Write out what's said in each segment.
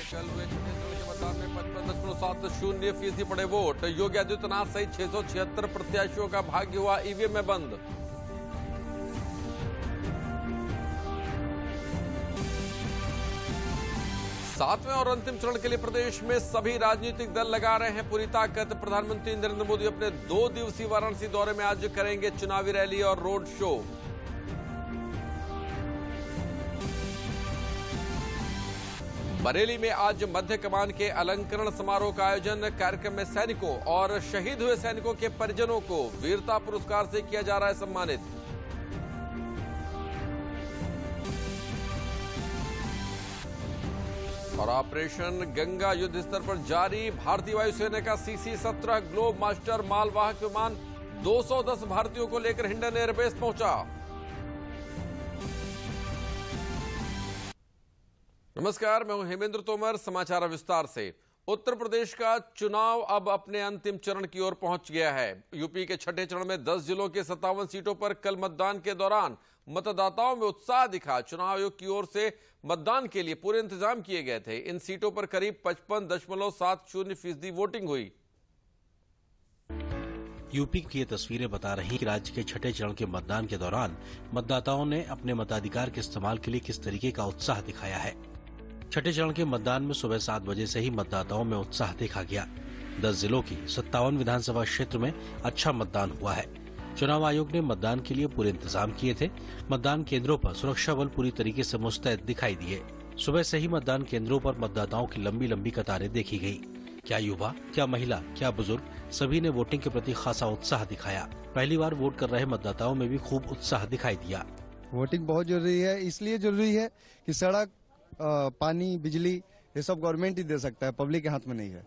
कल हुए छत्तीसगढ़ के मतदान में 55.70% पड़े वोट। योगी आदित्यनाथ सहित 676 प्रत्याशियों का भाग्य हुआ ईवीएम में बंद। सातवें और अंतिम चरण के लिए प्रदेश में सभी राजनीतिक दल लगा रहे हैं पूरी ताकत। प्रधानमंत्री नरेंद्र मोदी अपने 2 दिवसीय वाराणसी दौरे में आज करेंगे चुनावी रैली और रोड शो। बरेली में आज मध्य कमान के अलंकरण समारोह का आयोजन। कार्यक्रम में सैनिकों और शहीद हुए सैनिकों के परिजनों को वीरता पुरस्कार से किया जा रहा है सम्मानित। और ऑपरेशन गंगा युद्ध स्तर पर जारी। भारतीय वायुसेना का CC-17 ग्लोब मास्टर मालवाहक विमान 210 भारतीयों को लेकर हिंडन एयरबेस पहुंचा। नमस्कार, मैं हूं हेमेंद्र तोमर। समाचार विस्तार से। उत्तर प्रदेश का चुनाव अब अपने अंतिम चरण की ओर पहुंच गया है। यूपी के छठे चरण में 10 जिलों के 57 सीटों पर कल मतदान के दौरान मतदाताओं में उत्साह दिखा। चुनाव आयोग की ओर से मतदान के लिए पूरे इंतजाम किए गए थे। इन सीटों पर करीब 55.70% वोटिंग हुई। यूपी की ये तस्वीरें बता रही कि राज्य के छठे चरण के मतदान के दौरान मतदाताओं ने अपने मताधिकार के इस्तेमाल के लिए किस तरीके का उत्साह दिखाया है। छठे चरण के मतदान में सुबह 7 बजे से ही मतदाताओं में उत्साह देखा गया। 10 जिलों की 57 विधानसभा क्षेत्र में अच्छा मतदान हुआ है। चुनाव आयोग ने मतदान के लिए पूरे इंतजाम किए थे। मतदान केंद्रों पर सुरक्षा बल पूरी तरीके से मुस्तैद दिखाई दिए। सुबह से ही मतदान केंद्रों पर मतदाताओं की लंबी लंबी कतारें देखी गई। क्या युवा, क्या महिला, क्या बुजुर्ग, सभी ने वोटिंग के प्रति खासा उत्साह दिखाया। पहली बार वोट कर रहे मतदाताओं में भी खूब उत्साह दिखाई दिया। वोटिंग बहुत जरूरी है, इसलिए जरूरी है कि सड़क, पानी, बिजली ये सब गवर्नमेंट ही दे सकता है, पब्लिक के हाथ में नहीं है।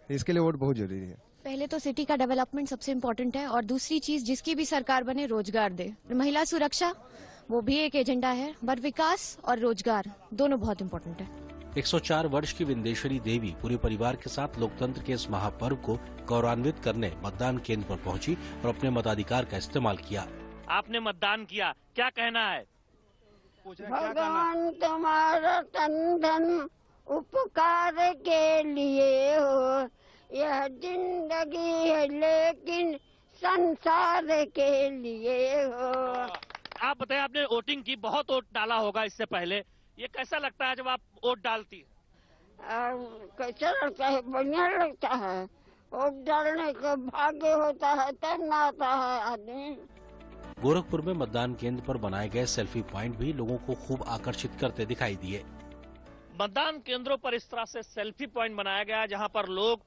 इसके लिए वोट बहुत जरूरी है। पहले तो सिटी का डेवलपमेंट सबसे इम्पोर्टेंट है और दूसरी चीज जिसकी भी सरकार बने रोजगार दे। महिला सुरक्षा वो भी एक एजेंडा है, पर विकास और रोजगार दोनों बहुत इम्पोर्टेंट है। 104 वर्ष की विंदेश्वरी देवी पूरे परिवार के साथ लोकतंत्र के इस महापर्व को गौरवान्वित करने मतदान केंद्र पर पहुंची और अपने मताधिकार का इस्तेमाल किया। आपने मतदान किया, क्या कहना है? भगवान तुम्हारा तन धन उपकार के लिए हो, यह जिंदगी है लेकिन संसार के लिए हो। आप बताएं, आपने वोटिंग की, बहुत वोट डाला होगा इससे पहले, ये कैसा लगता है जब आप वोट डालती है? कैसा लगता है? बढ़िया लगता है। वोट डालने का भाग्य होता है तब ना आता है आदमी। गोरखपुर में मतदान केंद्र पर बनाए गए सेल्फी पॉइंट भी लोगों को खूब आकर्षित करते दिखाई दिए। मतदान केंद्रों पर इस तरह से सेल्फी पॉइंट बनाया गया जहां पर लोग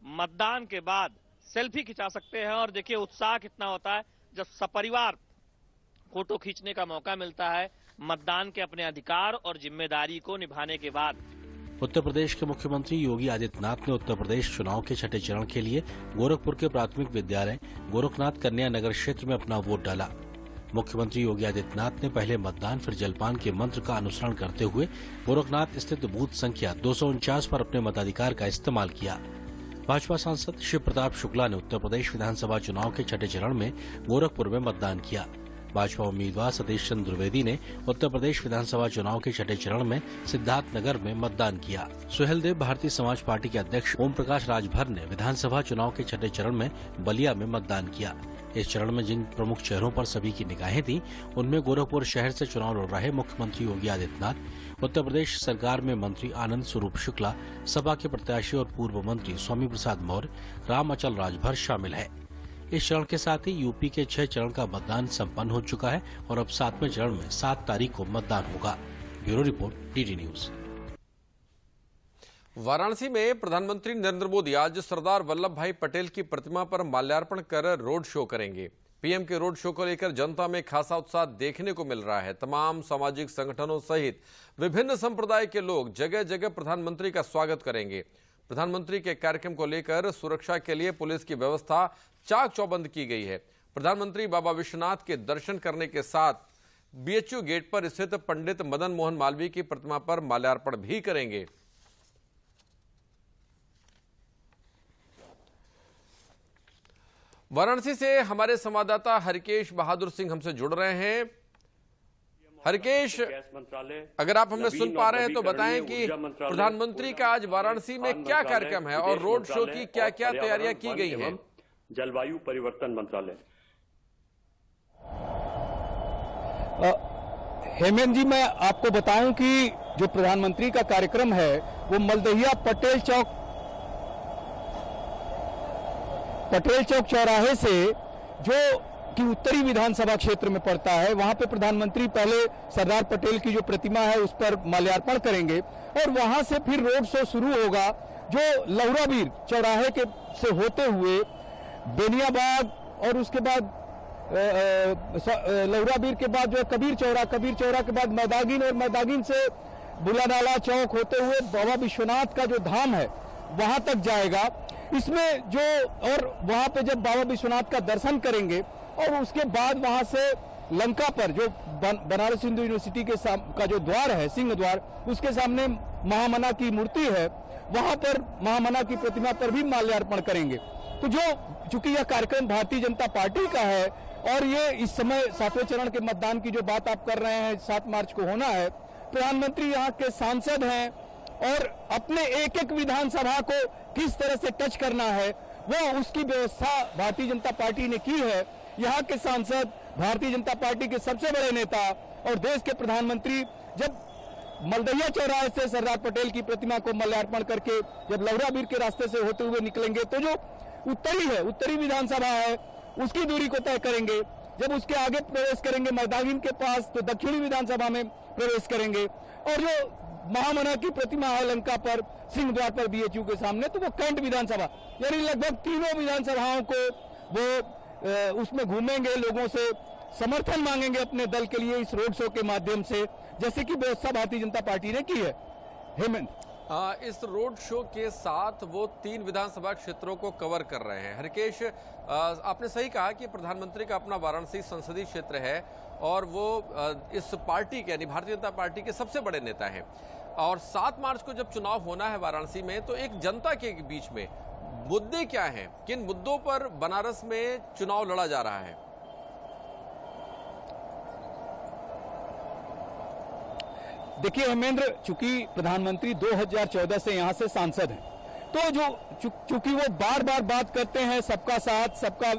मतदान के बाद सेल्फी खिंचा सकते हैं। और देखिए उत्साह कितना होता है जब सपरिवार फोटो खींचने का मौका मिलता है मतदान के अपने अधिकार और जिम्मेदारी को निभाने के बाद। उत्तर प्रदेश के मुख्यमंत्री योगी आदित्यनाथ ने उत्तर प्रदेश चुनाव के छठे चरण के लिए गोरखपुर के प्राथमिक विद्यालय गोरखनाथ कन्या नगर क्षेत्र में अपना वोट डाला। मुख्यमंत्री योगी आदित्यनाथ ने पहले मतदान फिर जलपान के मंत्र का अनुसरण करते हुए गोरखनाथ स्थित बूथ संख्या 249 पर अपने मताधिकार का इस्तेमाल किया। भाजपा सांसद शिव प्रताप शुक्ला ने उत्तर प्रदेश विधानसभा चुनाव के छठे चरण में गोरखपुर में मतदान किया। भाजपा उम्मीदवार सतीश चंद्र द्विवेदी ने उत्तर प्रदेश विधानसभा चुनाव के छठे चरण में सिद्धार्थनगर में मतदान किया। सुहेलदेव भारतीय समाज पार्टी के अध्यक्ष ओम प्रकाश राजभर ने विधानसभा चुनाव के छठे चरण में बलिया में मतदान किया। इस चरण में जिन प्रमुख चेहरों पर सभी की निगाहें थीं, उनमें गोरखपुर शहर से चुनाव लड़ रहे मुख्यमंत्री योगी आदित्यनाथ, उत्तर प्रदेश सरकार में मंत्री आनंद स्वरूप शुक्ला, सपा के प्रत्याशी और पूर्व मंत्री स्वामी प्रसाद मौर्य, राम अचल राजभर शामिल है। इस चरण के साथ ही यूपी के 6 चरण का मतदान संपन्न हो चुका है और अब 7वें चरण में 7 तारीख को मतदान होगा। Bureau report, DD news. Varanasi में प्रधानमंत्री नरेंद्र मोदी आज सरदार वल्लभ भाई पटेल की प्रतिमा पर माल्यार्पण कर रोड शो करेंगे। पीएम के रोड शो को लेकर जनता में खासा उत्साह देखने को मिल रहा है। तमाम सामाजिक संगठनों सहित विभिन्न संप्रदाय के लोग जगह जगह प्रधानमंत्री का स्वागत करेंगे। प्रधानमंत्री के कार्यक्रम को लेकर सुरक्षा के लिए पुलिस की व्यवस्था चाक चौबंद की गई है। प्रधानमंत्री बाबा विश्वनाथ के दर्शन करने के साथ बीएचयू गेट पर स्थित पंडित मदन मोहन मालवीय की प्रतिमा पर माल्यार्पण भी करेंगे। वाराणसी से हमारे संवाददाता हरिकेश बहादुर सिंह हमसे जुड़ रहे हैं। हरकेश, अगर आप हमें सुन पा रहे हैं तो बताएं कि प्रधानमंत्री का आज वाराणसी में क्या कार्यक्रम है और रोड शो की क्या क्या तैयारियां की गई हैं? जलवायु परिवर्तन मंत्रालय। हेमंत जी, मैं आपको बताऊं कि जो प्रधानमंत्री का कार्यक्रम है वो मलदहिया पटेल चौक चौराहे से जो कि उत्तरी विधानसभा क्षेत्र में पड़ता है, वहां पे प्रधानमंत्री पहले सरदार पटेल की जो प्रतिमा है उस पर माल्यार्पण करेंगे और वहां से फिर रोड शो शुरू होगा जो लौराबीर चौराहे के से होते हुए बेनियाबाग और उसके बाद लौराबीर के बाद जो है कबीर चौरा के बाद मैदागिन और मैदागिन से बुलानाला चौक होते हुए बाबा विश्वनाथ का जो धाम है वहां तक जाएगा। इसमें जो और वहां पे जब बाबा विश्वनाथ का दर्शन करेंगे और उसके बाद वहां से लंका पर जो बनारस हिंदू यूनिवर्सिटी के का जो द्वार है, सिंह द्वार, उसके सामने महामना की मूर्ति है, वहां पर महामना की प्रतिमा पर भी माल्यार्पण करेंगे। तो जो चूंकि यह कार्यक्रम भारतीय जनता पार्टी का है और ये इस समय 7वें चरण के मतदान की जो बात आप कर रहे हैं 7 मार्च को होना है, प्रधानमंत्री यहाँ के सांसद हैं और अपने एक एक विधानसभा को किस तरह से टच करना है वो उसकी व्यवस्था भारतीय जनता पार्टी ने की है। यहाँ के सांसद, भारतीय जनता पार्टी के सबसे बड़े नेता और देश के प्रधानमंत्री जब मलदहिया चौराहे से सरदार पटेल की प्रतिमा को माल्यार्पण करके जब लौराबीर के रास्ते से होते हुए निकलेंगे तो जो उत्तरी विधानसभा है उसकी दूरी को तय करेंगे। जब उसके आगे प्रवेश करेंगे मैदागिन के पास तो दक्षिणी विधानसभा में प्रवेश करेंगे और जो महामना की प्रतिमा है लंका पर, सिंह द्वार पर बीएचयू के सामने, तो वो कैंट विधानसभा, यानी लगभग तीनों विधानसभाओं को वो उसमें घूमेंगे, लोगों से समर्थन मांगेंगे अपने दल के लिए इस रोड शो के माध्यम से, जैसे कि व्यवस्था भारतीय जनता पार्टी ने की है। हेमंत, इस रोड शो के साथ वो 3 विधानसभा क्षेत्रों को कवर कर रहे हैं। हरकेश, आपने सही कहा कि प्रधानमंत्री का अपना वाराणसी संसदीय क्षेत्र है और वो इस पार्टी के यानी भारतीय जनता पार्टी के सबसे बड़े नेता हैं और 7 मार्च को जब चुनाव होना है वाराणसी में तो एक जनता के बीच में मुद्दे क्या हैं, किन मुद्दों पर बनारस में चुनाव लड़ा जा रहा है? देखिए हेमेंद्र, चूंकि प्रधानमंत्री 2014 से यहां से सांसद हैं, तो जो चूंकि वो बार बार बात करते हैं सबका साथ, सबका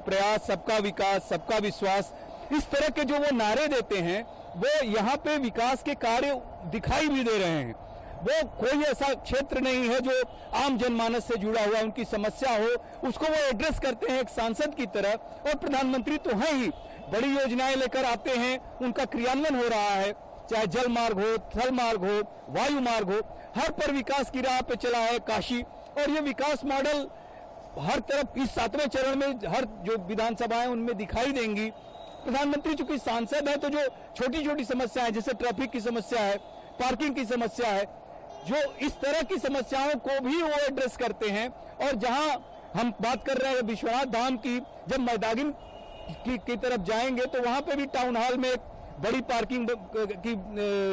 प्रयास, सबका विकास, सबका विश्वास, इस तरह के जो वो नारे देते हैं वो यहाँ पे विकास के कार्य दिखाई भी दे रहे हैं। वो कोई ऐसा क्षेत्र नहीं है जो आम जनमानस से जुड़ा हुआ उनकी समस्या हो उसको वो एड्रेस करते हैं एक सांसद की तरह। और प्रधानमंत्री तो है ही, बड़ी योजनाएं लेकर आते हैं, उनका क्रियान्वयन हो रहा है, चाहे जल मार्ग हो, थल मार्ग हो, वायु मार्ग हो, हर पर विकास की राह पे चला है काशी। और ये विकास मॉडल हर तरफ इस 7वें चरण में हर जो विधानसभाएं उनमें दिखाई देंगी। प्रधानमंत्री चूंकि सांसद है तो जो छोटी छोटी समस्याएं जैसे ट्रैफिक की समस्या है, पार्किंग की समस्या है, जो इस तरह की समस्याओं को भी वो एड्रेस करते हैं। और जहां हम बात कर रहे हैं विश्वनाथ धाम की, जब मैदागिन की तरफ जाएंगे तो वहां पे भी टाउन हॉल में एक बड़ी पार्किंग की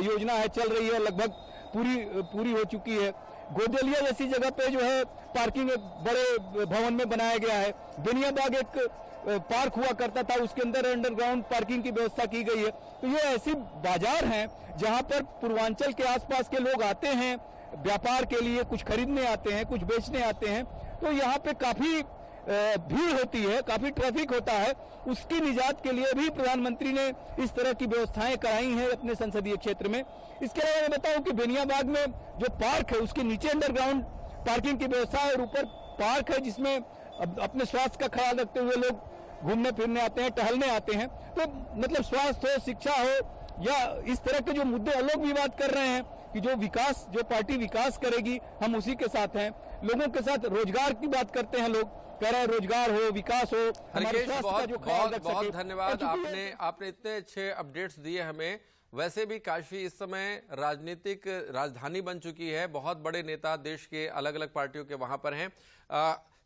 योजना है, चल रही है, लगभग पूरी हो चुकी है। गोदलिया जैसी जगह पे जो है पार्किंग एक बड़े भवन में बनाया गया है। बेनियाबाग एक पार्क हुआ करता था, उसके अंदर अंडरग्राउंड पार्किंग की व्यवस्था की गई है। तो ये ऐसी बाजार हैं जहां पर पूर्वांचल के आसपास के लोग आते हैं व्यापार के लिए, कुछ खरीदने आते हैं, कुछ बेचने आते हैं। तो यहाँ पे काफी भीड़ होती है, काफी ट्रैफिक होता है। उसकी निजात के लिए भी प्रधानमंत्री ने इस तरह की व्यवस्थाएं कराई हैं अपने संसदीय क्षेत्र में। इसके अलावा मैं बताऊं कि बेनियाबाग में जो पार्क है उसके नीचे अंडरग्राउंड पार्किंग की व्यवस्था है और ऊपर पार्क है जिसमें अपने स्वास्थ्य का ख्याल रखते हुए लोग घूमने फिरने आते हैं, टहलने आते हैं। तो मतलब स्वास्थ्य हो, शिक्षा हो या इस तरह के जो मुद्दे लोग भी बात कर रहे हैं कि जो विकास, जो पार्टी विकास करेगी हम उसी के साथ हैं। लोगों के साथ रोजगार की बात करते हैं, लोग कह रहे हैं रोजगार हो, विकास हो, हमारे स्वास्थ्य का जो ख्याल रख सके। बहुत धन्यवाद, आपने इतने अच्छे अपडेट्स दिए हमें। वैसे भी काशी इस समय राजनीतिक राजधानी बन चुकी है, बहुत बड़े नेता देश के अलग अलग पार्टियों के वहां पर हैं।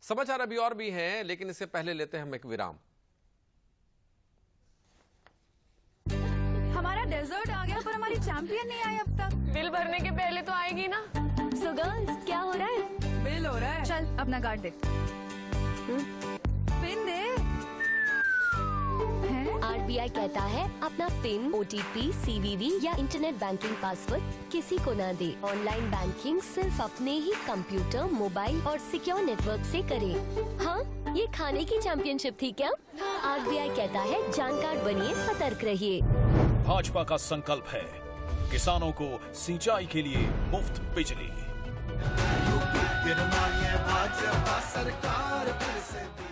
समाचार अभी और भी हैं, लेकिन इससे पहले लेते हैं हम एक विराम। हमारा डेजर्ट आ गया पर हमारी चैंपियन नहीं आई अब तक। बिल भरने के पहले तो आएगी ना। सो गर्ल्स, क्या हो रहा है? बिल हो रहा है। चल अपना कार्ड दे। पिन दे। आरबीआई कहता है अपना पिन, ओटीपी, सीवीवी या इंटरनेट बैंकिंग पासवर्ड किसी को न दे। ऑनलाइन बैंकिंग सिर्फ अपने ही कंप्यूटर, मोबाइल और सिक्योर नेटवर्क से करें। हाँ, ये खाने की चैंपियनशिप थी क्या? आरबीआई कहता है जानकार बनिए, सतर्क रहिए। भाजपा का संकल्प है किसानों को सिंचाई के लिए मुफ्त बिजली।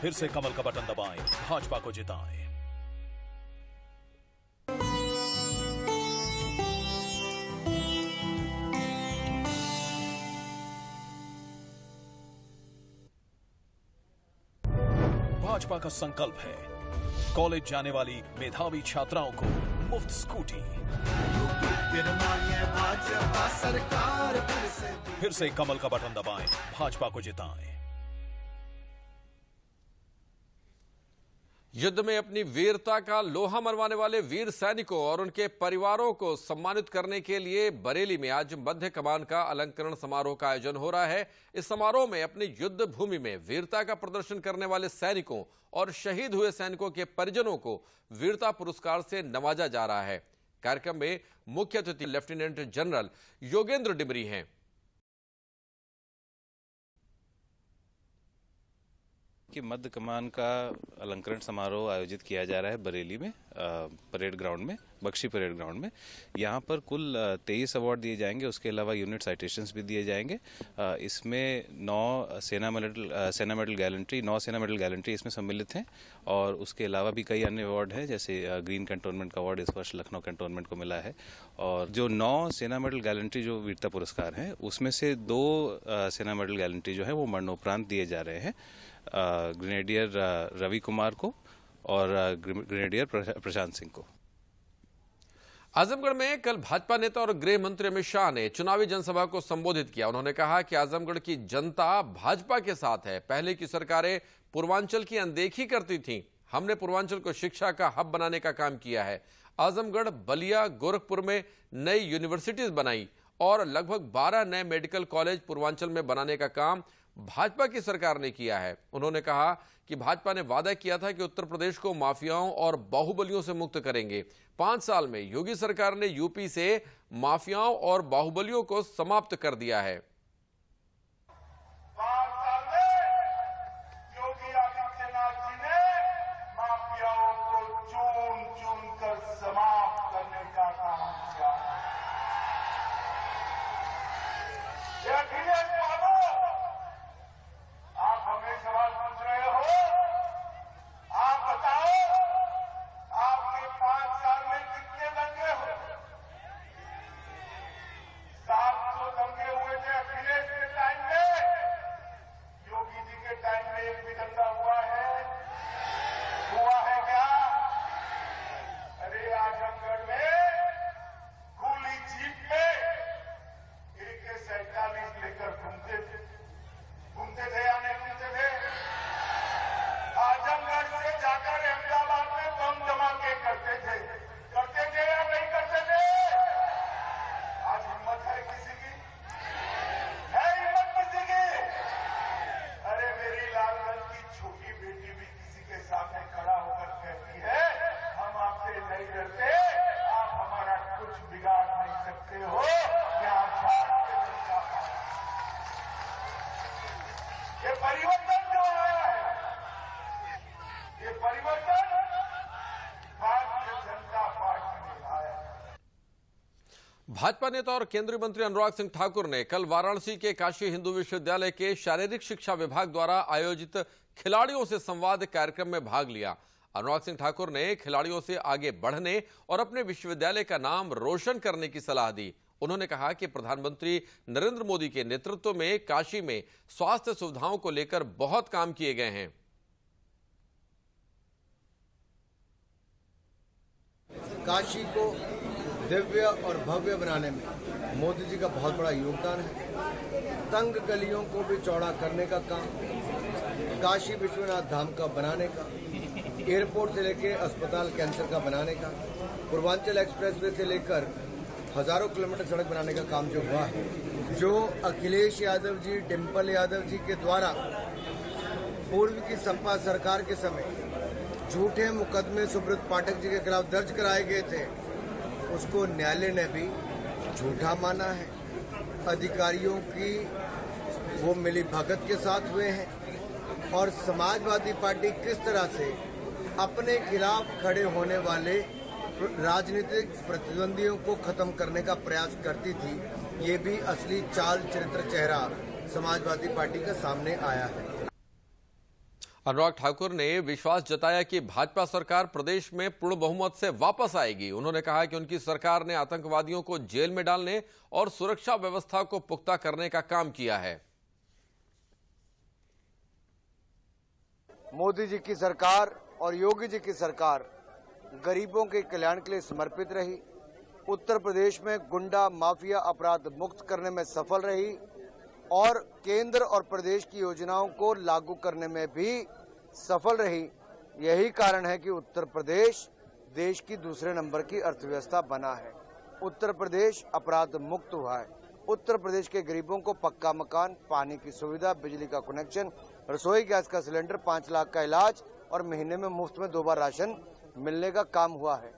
फिर से कमल का बटन दबाएं, भाजपा को जिताएं। भाजपा का संकल्प है कॉलेज जाने वाली मेधावी छात्राओं को मुफ्त स्कूटी। फिर से कमल का बटन दबाएं, भाजपा को जिताएं। युद्ध में अपनी वीरता का लोहा मनवाने वाले वीर सैनिकों और उनके परिवारों को सम्मानित करने के लिए बरेली में आज मध्य कमान का अलंकरण समारोह का आयोजन हो रहा है। इस समारोह में अपनी युद्ध भूमि में वीरता का प्रदर्शन करने वाले सैनिकों और शहीद हुए सैनिकों के परिजनों को वीरता पुरस्कार से नवाजा जा रहा है। कार्यक्रम में मुख्य अतिथि लेफ्टिनेंट जनरल योगेंद्र डिमरी हैं। कि मध्य कमान का अलंकरण समारोह आयोजित किया जा रहा है बरेली में, परेड ग्राउंड में, बख्शी परेड ग्राउंड में। यहाँ पर कुल 23 अवार्ड दिए जाएंगे, उसके अलावा यूनिट साइटेशंस भी दिए जाएंगे। इसमें 9 सेना मेडल गैलेंट्री इसमें सम्मिलित हैं और उसके अलावा भी कई अन्य अवार्ड हैं, जैसे ग्रीन कैंटोनमेंट का अवार्ड इस वर्ष लखनऊ कैंटोनमेंट को मिला है। और जो 9 सेना मेडल गैलेंट्री जो वीरता पुरस्कार हैं, उसमें से 2 सेना मेडल गैलेंट्री जो है वो मरणोपरांत दिए जा रहे हैं, ग्रेनेडियर रवि कुमार को और ग्रेनेडियर प्रशांत सिंह को। आजमगढ़ में कल भाजपा नेता और गृह मंत्री अमित शाह ने चुनावी जनसभा को संबोधित किया। उन्होंने कहा कि आजमगढ़ की जनता भाजपा के साथ है। पहले की सरकारें पूर्वांचल की अनदेखी करती थीं। हमने पूर्वांचल को शिक्षा का हब बनाने का काम किया है। आजमगढ़, बलिया, गोरखपुर में नई यूनिवर्सिटीज बनाई और लगभग 12 नए मेडिकल कॉलेज पूर्वांचल में बनाने का काम भाजपा की सरकार ने किया है। उन्होंने कहा कि भाजपा ने वादा किया था कि उत्तर प्रदेश को माफियाओं और बाहुबलियों से मुक्त करेंगे। 5 साल में योगी सरकार ने यूपी से माफियाओं और बाहुबलियों को समाप्त कर दिया है। 5 साल में योगी आदित्यनाथ जी ने माफियाओं को चुन कर समाप्त करने का काम किया। आप हमें सवाल पूछ रहे हो, आप बताओ आपके 5 साल में कितने दंगे हुए? 700 दंगे हुए थे अखिलेश के टाइम में। योगी जी के टाइम में एक भी दंगा हुआ है क्या? अरे आजमगढ़ में खुली जीप में AK-47 लेकर घूमते थे या नहीं घूमते थे? आजमगढ़ से जाकर अहमदाबाद में बम धमाके करते थे या नहीं करते थे? आज हिम्मत है किसी की? है हिम्मत किसी की? अरे मेरी लालगंज की छोटी बेटी भी किसी के सामने खड़ा होकर कहती है, हम आपसे नहीं डरते, आप हमारा कुछ बिगाड़ नहीं सकते हो। क्या ये परिवर्तन जो आया है, ये परिवर्तन भारतीय जनता पार्टी ने लाया है। भाजपा नेता और केंद्रीय मंत्री अनुराग सिंह ठाकुर ने कल वाराणसी के काशी हिंदू विश्वविद्यालय के शारीरिक शिक्षा विभाग द्वारा आयोजित खिलाड़ियों से संवाद कार्यक्रम में भाग लिया। अनुराग सिंह ठाकुर ने खिलाड़ियों से आगे बढ़ने और अपने विश्वविद्यालय का नाम रोशन करने की सलाह दी। उन्होंने कहा कि प्रधानमंत्री नरेंद्र मोदी के नेतृत्व में काशी में स्वास्थ्य सुविधाओं को लेकर बहुत काम किए गए हैं। काशी को दिव्य और भव्य बनाने में मोदी जी का बहुत बड़ा योगदान है। तंग गलियों को भी चौड़ा करने का काम, काशी विश्वनाथ धाम का बनाने का, एयरपोर्ट से लेकर अस्पताल कैंसर का बनाने का, पूर्वांचल एक्सप्रेसवे से लेकर हजारों किलोमीटर सड़क बनाने का काम जो हुआ है, जो अखिलेश यादव जी, डिम्पल यादव जी के द्वारा पूर्व की सपा सरकार के समय झूठे मुकदमे सुब्रत पाठक जी के खिलाफ दर्ज कराए गए थे, उसको न्यायालय ने भी झूठा माना है। अधिकारियों की वो मिली भगत के साथ हुए हैं और समाजवादी पार्टी किस तरह से अपने खिलाफ खड़े होने वाले राजनीतिक प्रतिद्वंदियों को खत्म करने का प्रयास करती थी, ये भी असली चाल चरित्र चेहरा समाजवादी पार्टी के सामने आया है। अनुराग ठाकुर ने विश्वास जताया कि भाजपा सरकार प्रदेश में पूर्ण बहुमत से वापस आएगी। उन्होंने कहा कि उनकी सरकार ने आतंकवादियों को जेल में डालने और सुरक्षा व्यवस्था को पुख्ता करने का काम किया है। मोदी जी की सरकार और योगी जी की सरकार गरीबों के कल्याण के लिए समर्पित रही। उत्तर प्रदेश में गुंडा माफिया अपराध मुक्त करने में सफल रही और केंद्र और प्रदेश की योजनाओं को लागू करने में भी सफल रही। यही कारण है कि उत्तर प्रदेश देश की दूसरे नंबर की अर्थव्यवस्था बना है। उत्तर प्रदेश अपराध मुक्त हुआ है। उत्तर प्रदेश के गरीबों को पक्का मकान, पानी की सुविधा, बिजली का कनेक्शन, रसोई गैस का सिलेंडर, 5 लाख का इलाज और महीने में मुफ्त में 2 बार राशन मिलने का काम हुआ है।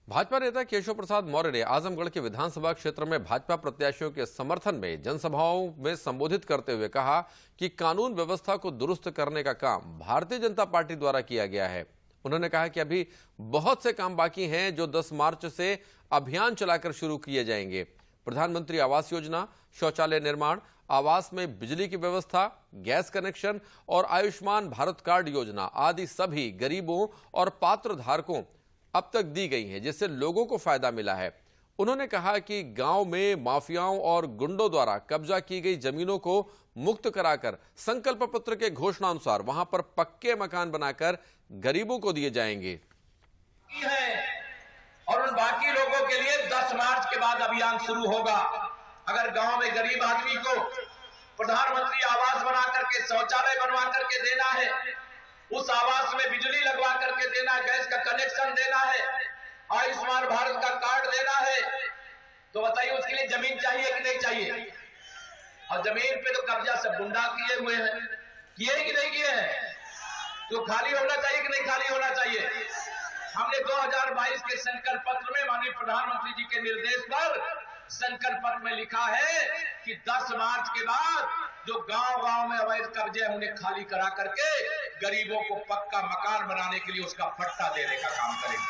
भाजपा नेता केशव प्रसाद मौर्य ने आजमगढ़ के विधानसभा क्षेत्र में भाजपा प्रत्याशियों के समर्थन में जनसभाओं में संबोधित करते हुए कहा कि कानून व्यवस्था को दुरुस्त करने का काम भारतीय जनता पार्टी द्वारा किया गया है। उन्होंने कहा कि अभी बहुत से काम बाकी हैं जो 10 मार्च से अभियान चलाकर शुरू किए जाएंगे। प्रधानमंत्री आवास योजना, शौचालय निर्माण, आवास में बिजली की व्यवस्था, गैस कनेक्शन और आयुष्मान भारत कार्ड योजना आदि सभी गरीबों और पात्र धारकों अब तक दी गई हैं, जिससे लोगों को फायदा मिला है। उन्होंने कहा कि गांव में माफियाओं और गुंडों द्वारा कब्जा की गई जमीनों को मुक्त कराकर संकल्प पत्र के घोषणा अनुसार वहां पर पक्के मकान बनाकर गरीबों को दिए जाएंगे। और उन बाकी लोगों के लिए 10 मार्च के बाद अभियान शुरू होगा। अगर गांव में गरीब आदमी को प्रधानमंत्री आवास बना करके, शौचालय बनवा करके देना है, उस आवास में बिजली लगवा करके देना है, गैस का कनेक्शन देना है, आयुष्मान भारत का कार्ड देना है, तो बताइए उसके लिए जमीन चाहिए कि नहीं चाहिए? और जमीन पे तो कब्जा सब गुंडा किए हुए हैं, किए कि नहीं किए हैं? तो खाली होना चाहिए कि नहीं खाली होना चाहिए? हमने 2022 के संकल्प पत्र में माननीय प्रधानमंत्री जी के निर्देश पर संकल्प पत्र में लिखा है कि 10 मार्च के बाद जो गांव-गांव में अवैध कब्जे हैं उन्हें खाली करा करके गरीबों को पक्का मकान बनाने के लिए उसका पट्टा देने का काम करेंगे।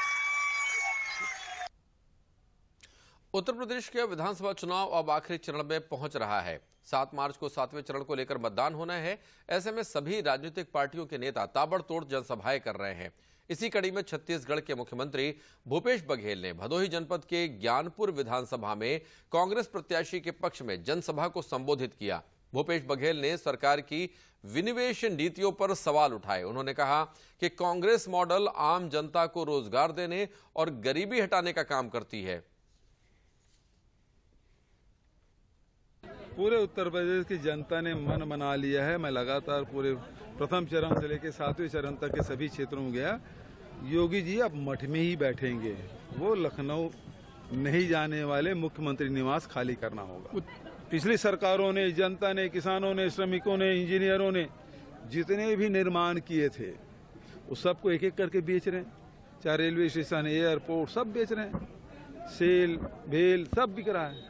उत्तर प्रदेश के विधानसभा चुनाव अब आखिरी चरण में पहुंच रहा है। 7 मार्च को 7वें चरण को लेकर मतदान होना है। ऐसे में सभी राजनीतिक पार्टियों के नेता ताबड़तोड़ जनसभाएं कर रहे हैं। इसी कड़ी में छत्तीसगढ़ के मुख्यमंत्री भूपेश बघेल ने भदोही जनपद के ज्ञानपुर विधानसभा में कांग्रेस प्रत्याशी के पक्ष में जनसभा को संबोधित किया। भूपेश बघेल ने सरकार की विनिवेश नीतियों पर सवाल उठाए। उन्होंने कहा कि कांग्रेस मॉडल आम जनता को रोजगार देने और गरीबी हटाने का काम करती है। पूरे उत्तर प्रदेश की जनता ने मन बना लिया है। मैं लगातार पूरे प्रथम चरण से लेकर 7वें चरण तक के सभी क्षेत्रों में गया। योगी जी अब मठ में ही बैठेंगे, वो लखनऊ नहीं जाने वाले। मुख्यमंत्री निवास खाली करना होगा। पिछली सरकारों ने, जनता ने, किसानों ने, श्रमिकों ने, इंजीनियरों ने जितने भी निर्माण किए थे उस सबको एक एक करके बेच रहे हैं। चाहे रेलवे स्टेशन, एयरपोर्ट सब बेच रहे हैं। सेल भेल सब बिक रहा है।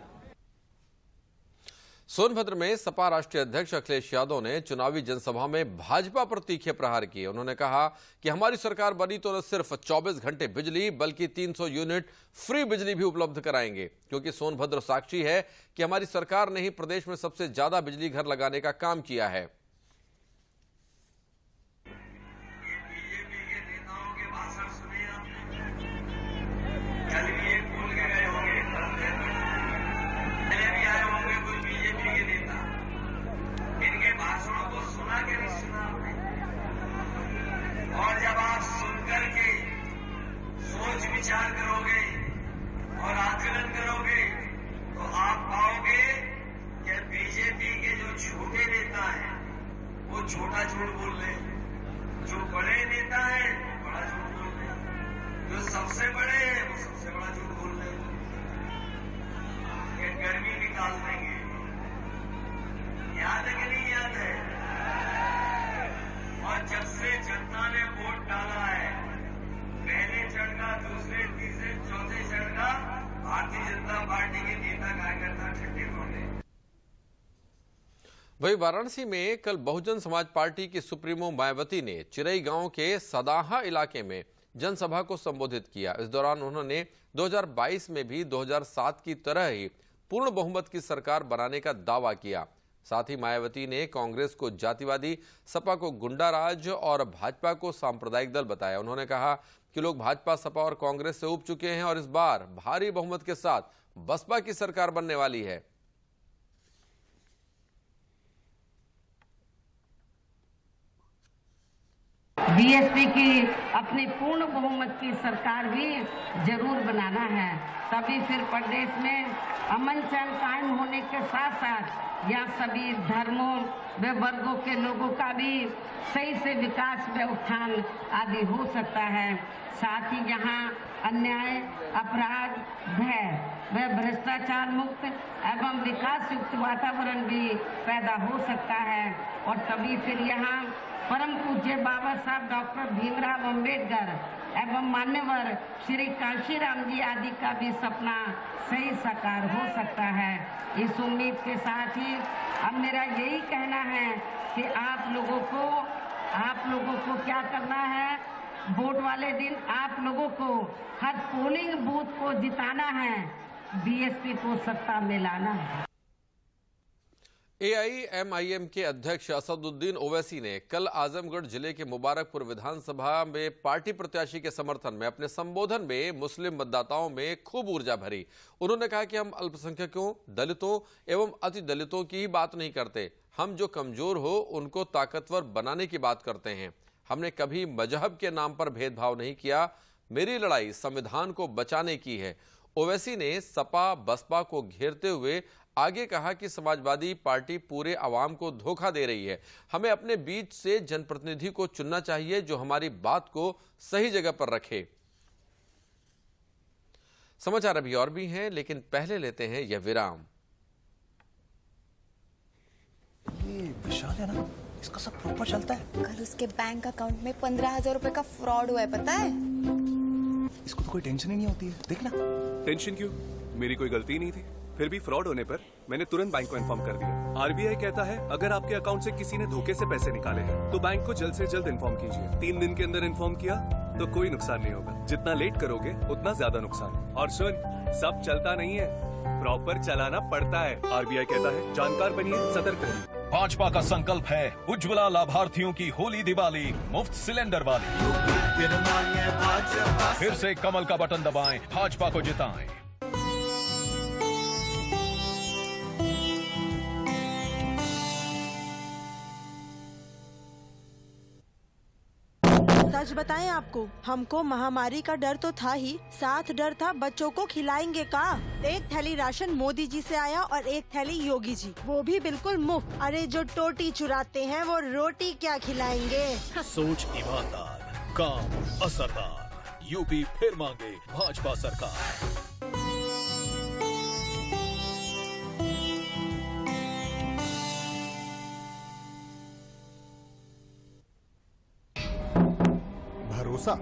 सोनभद्र में सपा राष्ट्रीय अध्यक्ष अखिलेश यादव ने चुनावी जनसभा में भाजपा पर तीखे प्रहार किए। उन्होंने कहा कि हमारी सरकार बनी तो न सिर्फ 24 घंटे बिजली बल्कि 300 यूनिट फ्री बिजली भी उपलब्ध कराएंगे, क्योंकि सोनभद्र साक्षी है कि हमारी सरकार ने ही प्रदेश में सबसे ज्यादा बिजली घर लगाने का काम किया है। और जब आप सुनकर के सोच विचार करोगे और आकलन करोगे तो आप पाओगे कि बीजेपी के जो छोटे नेता हैं वो छोटा झूठ बोल रहे हैं, जो बड़े नेता हैं वो बड़ा झूठ बोल रहे हैं, जो सबसे बड़े हैं वो सबसे बड़ा झूठ बोल रहे हैं। ये गर्मी निकाल देंगे, याद है कि नहीं याद है? और जब से जनता भाजपा ने वोट डाला है। पहले चरण का, दूसरे, तीसरे, चौथे चरण का भारतीय जनता पार्टी के नेता कार्यकर्ता छठे पड़े। वही वाराणसी में कल बहुजन समाज पार्टी की सुप्रीमो मायावती ने चिरई गांव के सदाहा इलाके में जनसभा को संबोधित किया। इस दौरान उन्होंने 2022 में भी 2007 की तरह ही पूर्ण बहुमत की सरकार बनाने का दावा किया। साथ ही मायावती ने कांग्रेस को जातिवादी, सपा को गुंडाराज और भाजपा को सांप्रदायिक दल बताया। उन्होंने कहा कि लोग भाजपा, सपा और कांग्रेस से ऊब चुके हैं और इस बार भारी बहुमत के साथ बसपा की सरकार बनने वाली है। बीएसपी की अपनी पूर्ण बहुमत की सरकार भी जरूर बनाना है, तभी फिर प्रदेश में अमन चैन कायम होने के साथ साथ यहाँ सभी धर्मों व वर्गों के लोगों का भी सही से विकास व उत्थान आदि हो सकता है। साथ ही यहाँ अन्याय, अपराध, भय व भ्रष्टाचार मुक्त एवं विकास युक्त वातावरण भी पैदा हो सकता है और तभी फिर यहाँ परम पूज्य बाबा साहब डॉक्टर भीमराव अंबेडकर एवं मान्यवर श्री कांशीराम जी आदि का भी सपना सही साकार हो सकता है। इस उम्मीद के साथ ही अब मेरा यही कहना है कि आप लोगों को क्या करना है, वोट वाले दिन आप लोगों को हर पोलिंग बूथ को जिताना है, बीएसपी को सत्ता में लाना है। AIMIM के अध्यक्ष असदुद्दीन ओवैसी ने कल आजमगढ़ जिले के मुबारकपुर विधानसभा में पार्टी प्रत्याशी के समर्थन में अपने संबोधन में मुस्लिम मतदाताओं में खूब ऊर्जा भरी। उन्होंने कहा कि हम अल्पसंख्यकों, दलितों एवं अति दलितों की ही बात नहीं करते, हम जो कमजोर हो उनको ताकतवर बनाने की बात करते हैं। हमने कभी मजहब के नाम पर भेदभाव नहीं किया, मेरी लड़ाई संविधान को बचाने की है। ओवैसी ने सपा बसपा को घेरते हुए आगे कहा कि समाजवादी पार्टी पूरे अवाम को धोखा दे रही है। हमें अपने बीच से जनप्रतिनिधि को चुनना चाहिए जो हमारी बात को सही जगह पर रखे। समाचार अभी और भी हैं, लेकिन पहले लेते हैं यह विराम। ये विशाल है ना, इसका सब प्रॉपर चलता है। कल उसके बैंक अकाउंट में 15,000 रुपए का फ्रॉड हुआ है, पता है? इसको तो कोई टेंशन ही नहीं होती है, देखना। टेंशन क्यों? मेरी कोई गलती नहीं थी। फिर भी फ्रॉड होने पर मैंने तुरंत बैंक को इन्फॉर्म कर दिया। आरबीआई कहता है अगर आपके अकाउंट से किसी ने धोखे से पैसे निकाले हैं तो बैंक को जल्द से जल्द इन्फॉर्म कीजिए। 3 दिन के अंदर इन्फॉर्म किया तो कोई नुकसान नहीं होगा, जितना लेट करोगे उतना ज्यादा नुकसान। और सुन, सब चलता नहीं है, प्रॉपर चलाना पड़ता है। आरबीआई कहता है जानकार बनिए, सतर्क रहिए। भाजपा का संकल्प है उज्ज्वला लाभार्थियों की होली दिवाली मुफ्त सिलेंडर वाली। फिर से कमल का बटन दबाएं, भाजपा को जिताएं। सच बताएं आपको, हमको महामारी का डर तो था ही, साथ डर था बच्चों को खिलाएंगे का। एक थैली राशन मोदी जी से आया और एक थैली योगी जी, वो भी बिल्कुल मुफ्त। अरे जो टोटी चुराते हैं वो रोटी क्या खिलाएंगे। सोच ईमानदार, काम असरदार, यूपी फिर मांगे भाजपा सरकार। भरोसा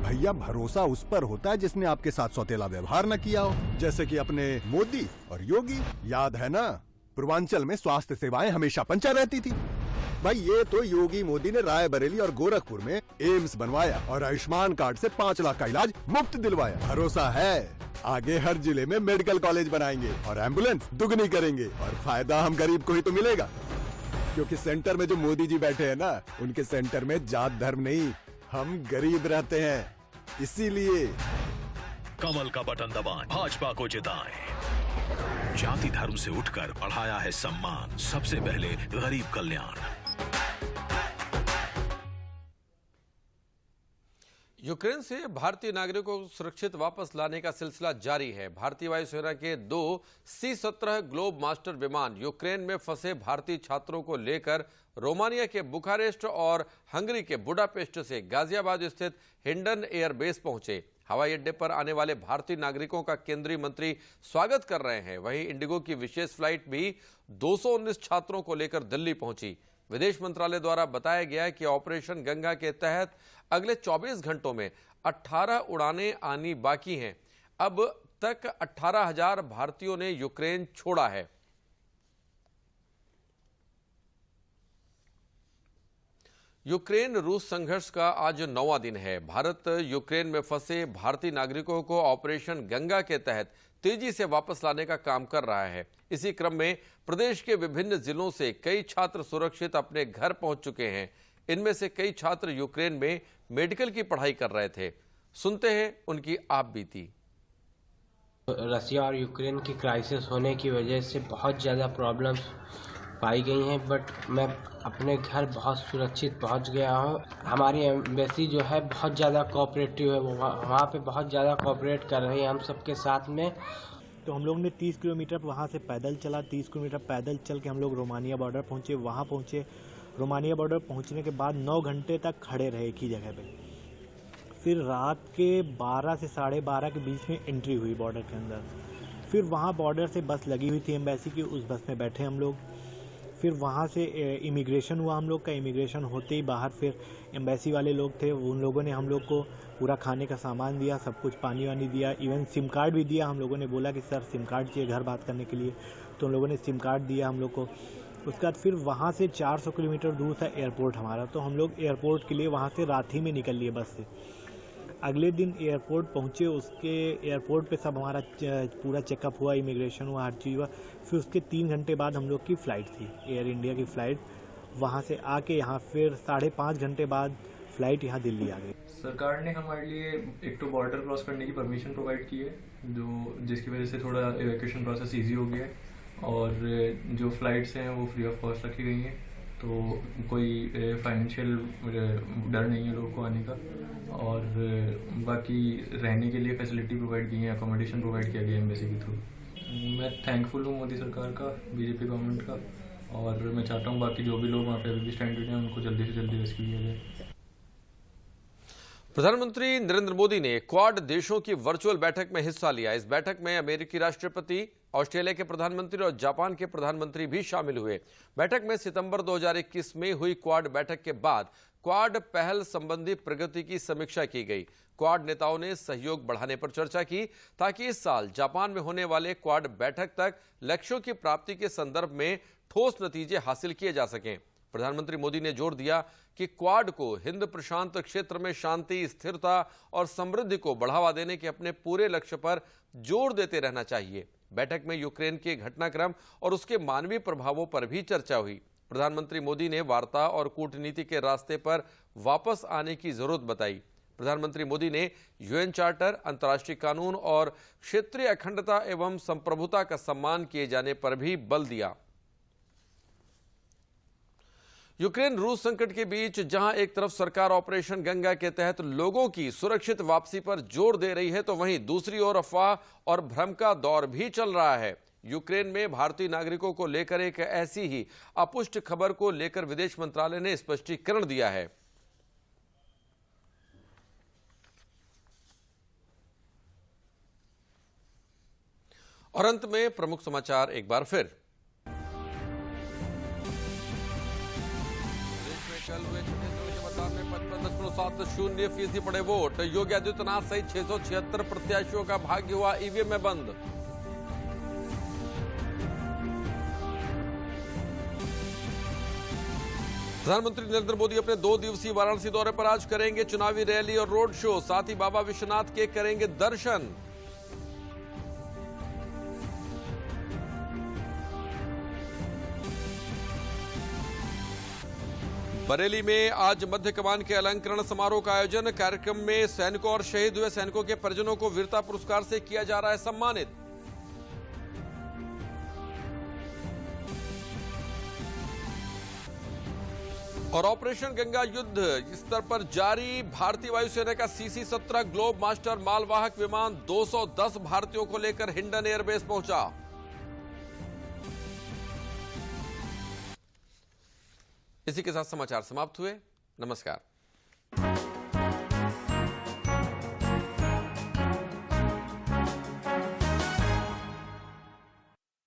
भैया, भरोसा उस पर होता है जिसने आपके साथ सौतेला व्यवहार न किया हो, जैसे कि अपने मोदी और योगी। याद है ना, पूर्वांचल में स्वास्थ्य सेवाएं हमेशा पंचा रहती थी। भाई ये तो योगी मोदी ने रायबरेली और गोरखपुर में एम्स बनवाया और आयुष्मान कार्ड से 5 लाख का इलाज मुफ्त दिलवाया। भरोसा है आगे हर जिले में मेडिकल कॉलेज बनाएंगे और एम्बुलेंस दुगनी करेंगे और फायदा हम गरीब को ही तो मिलेगा, क्योंकि सेंटर में जो मोदी जी बैठे हैं ना, उनके सेंटर में जात धर्म नहीं, हम गरीब रहते हैं, इसीलिए कमल का बटन दबाएं, भाजपा को जिताएं। जाति धर्म से उठकर बढ़ाया है सम्मान, सबसे पहले गरीब कल्याण। यूक्रेन से भारतीय नागरिकों को सुरक्षित वापस लाने का सिलसिला जारी है। भारतीय वायुसेना के 2 C-17 ग्लोब मास्टर विमान यूक्रेन में फंसे भारतीय छात्रों को लेकर रोमानिया के बुखारेस्ट और हंगरी के बुडापेस्ट से गाजियाबाद स्थित हिंडन एयरबेस पहुंचे। हवाई अड्डे पर आने वाले भारतीय नागरिकों का केंद्रीय मंत्री स्वागत कर रहे हैं। वहीं इंडिगो की विशेष फ्लाइट भी 219 छात्रों को लेकर दिल्ली पहुंची। विदेश मंत्रालय द्वारा बताया गया कि ऑपरेशन गंगा के तहत अगले 24 घंटों में 18 उड़ानें आनी बाकी हैं। अब तक 18,000 भारतीयों ने यूक्रेन छोड़ा है। यूक्रेन रूस संघर्ष का आज 9वां दिन है। भारत यूक्रेन में फंसे भारतीय नागरिकों को ऑपरेशन गंगा के तहत तेजी से वापस लाने का काम कर रहा है। इसी क्रम में प्रदेश के विभिन्न जिलों से कई छात्र सुरक्षित अपने घर पहुंच चुके हैं। इनमें से कई छात्र यूक्रेन में मेडिकल की पढ़ाई कर रहे थे। सुनते हैं उनकी आप बीती। रसिया और यूक्रेन की क्राइसिस होने की वजह से बहुत ज़्यादा प्रॉब्लम्स पाई गई हैं, बट मैं अपने घर बहुत सुरक्षित पहुंच गया हूं। हमारी एम्बेसी जो है बहुत ज़्यादा कोऑपरेटिव है, वहाँ पे बहुत ज़्यादा कोऑपरेट कर रही है हम सबके साथ में। तो हम लोग ने 30 किलोमीटर वहाँ से पैदल चला, 30 किलोमीटर पैदल चल के हम लोग रोमानिया बॉर्डर पहुँचे। वहाँ पहुँचे, रोमानिया बॉर्डर पहुँचने के बाद 9 घंटे तक खड़े रहे एक ही जगह पे। फिर रात के 12 से 12:30 के बीच में एंट्री हुई बॉर्डर के अंदर। फिर वहाँ बॉर्डर से बस लगी हुई थी एम्बेसी की, उस बस में बैठे हम लोग। फिर वहाँ से इमिग्रेशन हुआ हम लोग का। इमिग्रेशन होते ही बाहर फिर एम्बेसी वाले लोग थे, उन लोगों ने हम लोग को पूरा खाने का सामान दिया, सब कुछ पानी वानी दिया, इवन सिम कार्ड भी दिया। हम लोगों ने बोला कि सर सिम कार्ड चाहिए घर बात करने के लिए, तो उन लोगों ने सिम कार्ड दिया हम लोग को। उसके बाद फिर वहाँ से 400 किलोमीटर दूर था एयरपोर्ट हमारा, तो हम लोग एयरपोर्ट के लिए वहाँ से रात ही में निकल लिए बस से। अगले दिन एयरपोर्ट पहुँचे, उसके एयरपोर्ट पे सब हमारा पूरा चेकअप हुआ, इमिग्रेशन हुआ, हर चीज़ हुआ। फिर उसके 3 घंटे बाद हम लोग की फ़्लाइट थी, एयर इंडिया की फ़्लाइट। वहाँ से आके यहाँ फिर 5.5 घंटे बाद फ़्लाइट यहाँ दिल्ली आ गई। सरकार ने हमारे लिए एक तो बॉर्डर क्रॉस करने की परमिशन प्रोवाइड की है, जिसकी वजह से थोड़ा एवैक्यूएशन प्रोसेस ईजी हो गया है। और जो फ़्लाइट्स हैं वो फ्री ऑफ कॉस्ट रखी गई हैं, तो कोई फाइनेंशियल डर नहीं है लोगों को आने का। और बाकी रहने के लिए फैसिलिटी प्रोवाइड की है, अकोमोडेशन प्रोवाइड किया गया एम्बेसी के थ्रू। मैं थैंकफुल हूँ मोदी सरकार का, बीजेपी गवर्नमेंट का, और मैं चाहता हूँ बाकी जो भी लोग वहाँ पे अभी भी स्ट्रैंडेड हैं उनको जल्दी से जल्दी रेस्क्यू किया जाए। प्रधानमंत्री नरेंद्र मोदी ने क्वाड देशों की वर्चुअल बैठक में हिस्सा लिया। इस बैठक में अमेरिकी राष्ट्रपति, ऑस्ट्रेलिया के प्रधानमंत्री और जापान के प्रधानमंत्री भी शामिल हुए। बैठक में सितंबर 2021 में हुई क्वाड बैठक के बाद क्वाड पहल संबंधी प्रगति की समीक्षा की गई। क्वाड नेताओं ने सहयोग बढ़ाने पर चर्चा की ताकि इस साल जापान में होने वाले क्वाड बैठक तक लक्ष्यों की प्राप्ति के संदर्भ में ठोस नतीजे हासिल किए जा सकें। प्रधानमंत्री मोदी ने जोर दिया कि क्वाड को हिंद प्रशांत क्षेत्र में शांति, स्थिरता और समृद्धि को बढ़ावा देने के अपने पूरे लक्ष्य पर जोर देते रहना चाहिए। बैठक में यूक्रेन के घटनाक्रम और उसके मानवीय प्रभावों पर भी चर्चा हुई। प्रधानमंत्री मोदी ने वार्ता और कूटनीति के रास्ते पर वापस आने की जरूरत बताई। प्रधानमंत्री मोदी ने यूएन चार्टर, अंतर्राष्ट्रीय कानून और क्षेत्रीय अखंडता एवं संप्रभुता का सम्मान किए जाने पर भी बल दिया। यूक्रेन रूस संकट के बीच जहां एक तरफ सरकार ऑपरेशन गंगा के तहत लोगों की सुरक्षित वापसी पर जोर दे रही है, तो वहीं दूसरी ओर अफवाह और भ्रम का दौर भी चल रहा है। यूक्रेन में भारतीय नागरिकों को लेकर एक ऐसी ही अपुष्ट खबर को लेकर विदेश मंत्रालय ने स्पष्टीकरण दिया है। और अंत में प्रमुख समाचार एक बार फिर। कल हुए छठे मतदान में 55.70% पड़े वोट। योगी आदित्यनाथ सहित 676 प्रत्याशियों का भाग्य हुआ ईवीएम में बंद। प्रधानमंत्री नरेंद्र मोदी अपने 2 दिवसीय वाराणसी दौरे पर आज करेंगे चुनावी रैली और रोड शो, साथ ही बाबा विश्वनाथ के करेंगे दर्शन। बरेली में आज मध्य कमान के अलंकरण समारोह का आयोजन। कार्यक्रम में सैनिकों और शहीद हुए सैनिकों के परिजनों को वीरता पुरस्कार से किया जा रहा है सम्मानित। और ऑपरेशन गंगा युद्ध स्तर पर जारी। भारतीय वायुसेना का CC-17 ग्लोब मास्टर मालवाहक विमान 210 भारतीयों को लेकर हिंडन एयरबेस पहुंचा। इसी के साथ समाचार समाप्त हुए। नमस्कार।